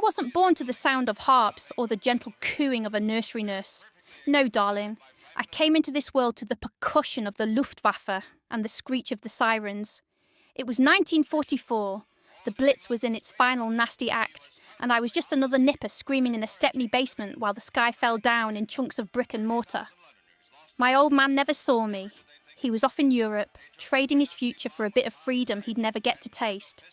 wasn't born to the sound of harps or the gentle cooing of a nursery nurse. No, darling. I came into this world to the percussion of the Luftwaffe and the screech of the sirens. It was 1944. The Blitz was in its final nasty act, and I was just another nipper screaming in a Stepney basement while the sky fell down in chunks of brick and mortar. My old man never saw me. He was off in Europe, trading his future for a bit of freedom he'd never get to taste.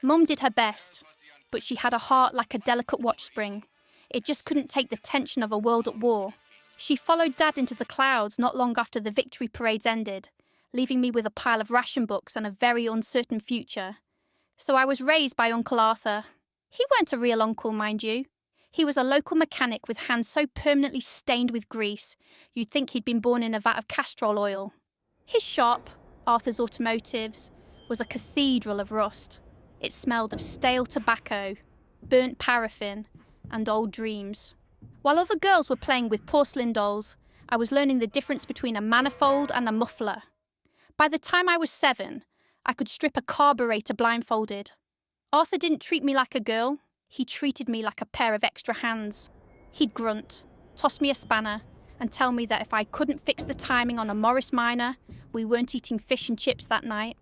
Mum did her best, but she had a heart like a delicate watch spring. It just couldn't take the tension of a world at war. She followed Dad into the clouds not long after the victory parades ended, leaving me with a pile of ration books and a very uncertain future. So I was raised by Uncle Arthur. He weren't a real uncle, mind you. He was a local mechanic with hands so permanently stained with grease, you'd think he'd been born in a vat of castor oil. His shop, Arthur's Automotives, was a cathedral of rust. It smelled of stale tobacco, burnt paraffin, and old dreams. While other girls were playing with porcelain dolls, I was learning the difference between a manifold and a muffler. By the time I was 7, I could strip a carburetor blindfolded. Arthur didn't treat me like a girl. He treated me like a pair of extra hands. He'd grunt, toss me a spanner, and tell me that if I couldn't fix the timing on a Morris Minor, we weren't eating fish and chips that night.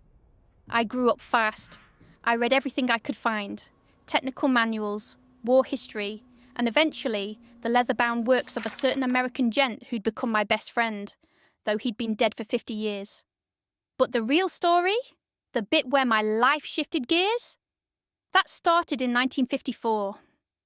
I grew up fast. I read everything I could find. Technical manuals, war history, and eventually the leather-bound works of a certain American gent who'd become my best friend, though he'd been dead for 50 years. But the real story? The bit where my life shifted gears? That started in 1954.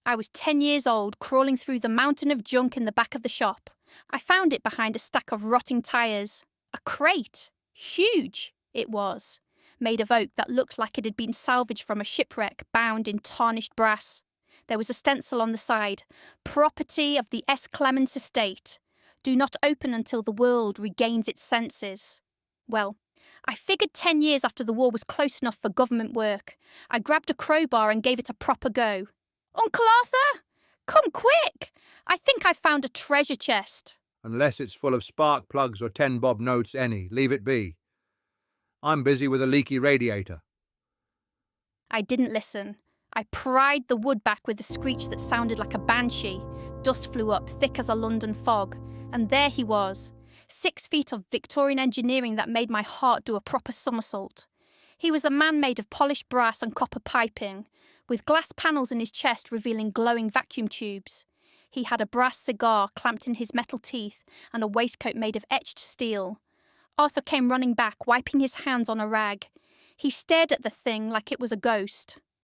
I was 10 years old, crawling through the mountain of junk in the back of the shop. I found it behind a stack of rotting tyres. A crate. Huge, it was. Made of oak that looked like it had been salvaged from a shipwreck, bound in tarnished brass. There was a stencil on the side. Property of the S. Clements estate. Do not open until the world regains its senses. Well, I figured 10 years after the war was close enough for government work. I grabbed a crowbar and gave it a proper go. Uncle Arthur? Come quick! I think I found a treasure chest. Unless it's full of spark plugs or 10-bob notes, Ennie, leave it be. I'm busy with a leaky radiator. I didn't listen. I pried the wood back with a screech that sounded like a banshee. Dust flew up, thick as a London fog. And there he was. 6 feet of Victorian engineering that made my heart do a proper somersault. He was a man made of polished brass and copper piping, with glass panels in his chest revealing glowing vacuum tubes. He had a brass cigar clamped in his metal teeth and a waistcoat made of etched steel. Arthur came running back, wiping his hands on a rag. He stared at the thing like it was a ghost.